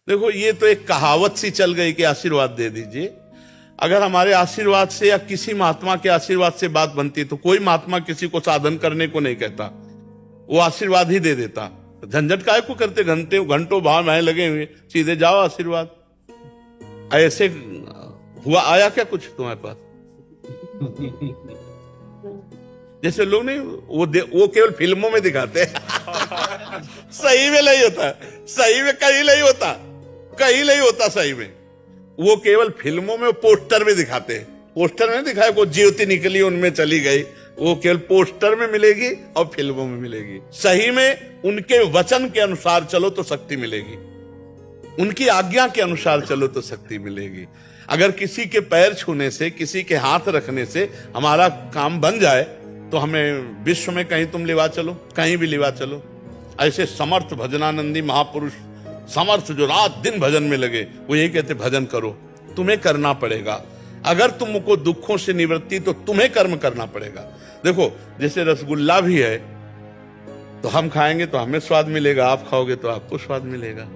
देखो, ये तो एक कहावत सी चल गई कि आशीर्वाद दे दीजिए। अगर हमारे आशीर्वाद से या किसी महात्मा के आशीर्वाद से बात बनती तो कोई महात्मा किसी को साधन करने को नहीं कहता, वो आशीर्वाद ही दे देता। झंझट काहे को करते, घंटों भाव में लगे हुए, सीधे जाओ आशीर्वाद। ऐसे हुआ आया क्या कुछ तुम्हारे पास? जैसे लोग नहीं, वो केवल फिल्मों में दिखाते हैं। सही में नहीं होता, सही में कहीं नहीं होता, कहीं नहीं होता सही में। वो केवल फिल्मों में, पोस्टर में दिखाते हैं। पोस्टर में दिखाया कोई ज्योति निकली उनमें चली गई, वो केवल पोस्टर में मिलेगी और फिल्मों में मिलेगी। सही में उनके वचन के अनुसार चलो तो शक्ति मिलेगी, उनकी आज्ञा के अनुसार चलो तो शक्ति मिलेगी। अगर किसी के पैर छूने से, किसी के हाथ रखने से हमारा काम बन जाए तो हमें विश्व में कहीं तुम लिवा चलो, कहीं भी लिवा चलो। ऐसे समर्थ भजनानंदी महापुरुष, समर्थ जो रात दिन भजन में लगे, वो यही कहते भजन करो, तुम्हें करना पड़ेगा। अगर तुमको दुखों से निवृत्ति तो तुम्हें कर्म करना पड़ेगा। देखो, जैसे रसगुल्ला भी है तो हम खाएंगे तो हमें स्वाद मिलेगा, आप खाओगे तो आपको स्वाद मिलेगा।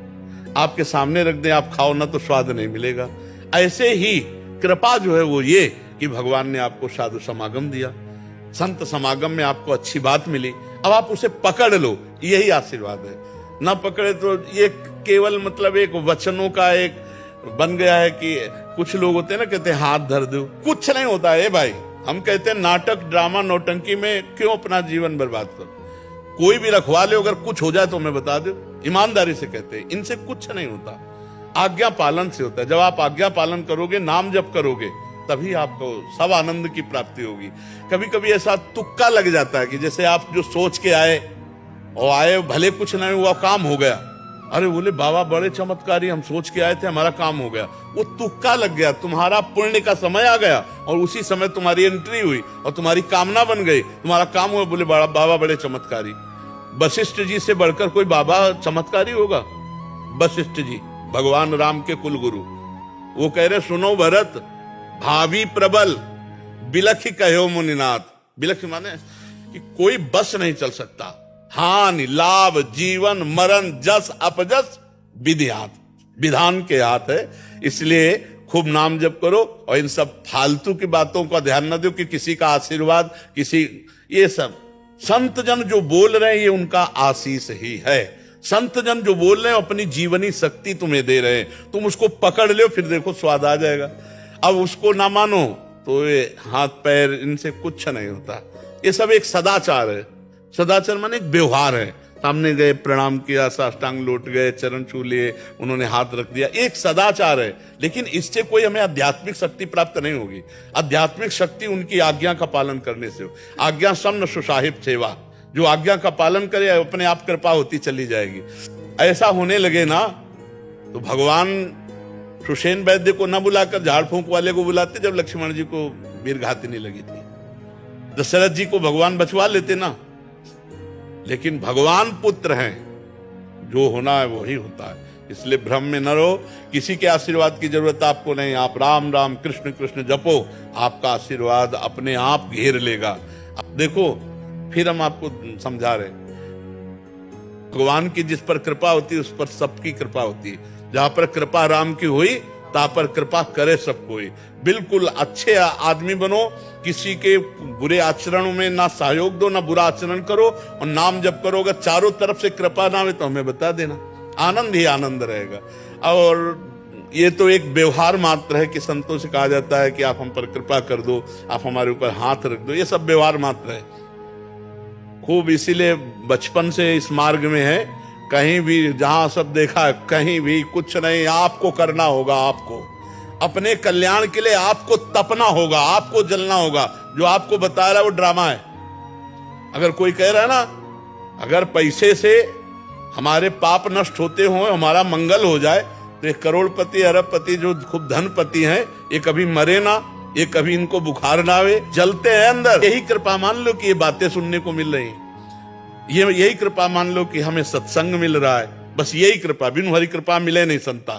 आपके सामने रख दें, आप खाओ ना तो स्वाद नहीं मिलेगा। ऐसे ही कृपा जो है वो ये कि भगवान ने आपको साधु समागम दिया, संत समागम में आपको अच्छी बात मिली, अब आप उसे पकड़ लो, यही आशीर्वाद है। ना पकड़े तो ये केवल मतलब एक वचनों का एक बन गया है कि कुछ लोग होते हैं ना, कहते हैं हाथ धर दो, कुछ नहीं होता है भाई। हम कहते हैं नाटक, ड्रामा, नौटंकी में क्यों अपना जीवन बर्बाद करो। कोई भी रखवा ले, अगर कुछ हो जाए तो हमें बता दो, ईमानदारी से कहते हैं। इनसे कुछ नहीं होता, आज्ञा पालन से होता है। जब आप आज्ञा पालन करोगे, नाम जप करोगे, तभी आपको सब आनंद की प्राप्ति होगी। कभी कभी ऐसा तुक्का लग जाता है कि जैसे आप जो सोच के आए और आए, भले कुछ नहीं हुआ, काम हो गया। अरे बोले बाबा बड़े चमत्कारी, हम सोच के आए थे, हमारा काम हो गया। वो तुक्का लग गया, तुम्हारा पुण्य का समय आ गया और उसी समय तुम्हारी एंट्री हुई और तुम्हारी कामना बन गई, तुम्हारा काम हुआ। बोले बाबा बड़े चमत्कारी। वशिष्ठ जी से बढ़कर कोई बाबा चमत्कारी होगा? वशिष्ठ जी भगवान राम के कुल गुरु, वो कह रहे सुनो भरत, भावी प्रबल बिलखि कहो मुनिनाथ। बिलखि माने कि कोई बस नहीं चल सकता, हानि लाभ जीवन मरण जस अपजस विधि हाथ, विधान के हाथ है। इसलिए खूब नाम जप करो और इन सब फालतू की बातों का ध्यान न दो कि किसी का आशीर्वाद, किसी, ये सब संत जन जो बोल रहे हैं ये उनका आशीष ही है। संत जन जो बोल रहे हैं अपनी जीवनी शक्ति तुम्हें दे रहे हैं, तुम उसको पकड़ लो, फिर देखो स्वाद आ जाएगा। अब उसको ना मानो तो ये हाथ पैर, इनसे कुछ नहीं होता। ये सब एक सदाचार है। सदाचार माने एक व्यवहार है। सामने गए, प्रणाम किया, साष्टांग लौट गए, चरण छू लिए, उन्होंने हाथ रख दिया, एक सदाचार है। लेकिन इससे कोई हमें आध्यात्मिक शक्ति प्राप्त नहीं होगी। आध्यात्मिक शक्ति उनकी आज्ञा का पालन करने से हो। आज्ञा सम सुसाहिब सेवा, जो आज्ञा का पालन करे अपने आप कृपा होती चली जाएगी। ऐसा होने लगे ना तो भगवान सुषेण वैद्य को न बुलाकर झाड़ फूंक वाले को बुलाते, जब लक्ष्मण जी को वीरघात नहीं लगी थी। दशरथ जी को भगवान बचवा लेते ना। लेकिन भगवान पुत्र हैं, जो होना है वही होता है। इसलिए भ्रम में न रहो, किसी के आशीर्वाद की जरूरत आपको नहीं। आप राम राम कृष्ण कृष्ण जपो, आपका आशीर्वाद अपने आप घेर लेगा। अब देखो, फिर हम आपको समझा रहे, भगवान की जिस पर कृपा होती है उस पर सबकी कृपा होती है। जहां पर कृपा राम की हुई ता पर कृपा करे सब कोई। बिल्कुल अच्छे आदमी बनो, किसी के बुरे आचरणों में ना सहयोग दो, ना बुरा आचरण करो और नाम जप करो। अगर चारों तरफ से कृपा ना हो तो हमें बता देना, आनंद ही आनंद रहेगा। और ये तो एक व्यवहार मात्र है कि संतों से कहा जाता है कि आप हम पर कृपा कर दो, आप हमारे ऊपर हाथ रख दो, ये सब व्यवहार मात्र है। खूब इसीलिए बचपन से इस मार्ग में है। कहीं भी जहां सब देखा, कहीं भी कुछ नहीं, आपको करना होगा। आपको अपने कल्याण के लिए आपको तपना होगा, आपको जलना होगा। जो आपको बता रहा है वो ड्रामा है। अगर कोई कह रहा है ना, अगर पैसे से हमारे पाप नष्ट होते हो, हमारा मंगल हो जाए, तो ये करोड़पति अरबपति जो खूब धनपति हैं, ये कभी मरे ना, ये कभी इनको बुखार ना आवे, जलते हैं अंदर। यही कृपा मान लो कि ये बातें सुनने को मिल रही, यही कृपा मान लो कि हमें सत्संग मिल रहा है। बस यही कृपा, बिनु हरि कृपा मिले नहीं संता।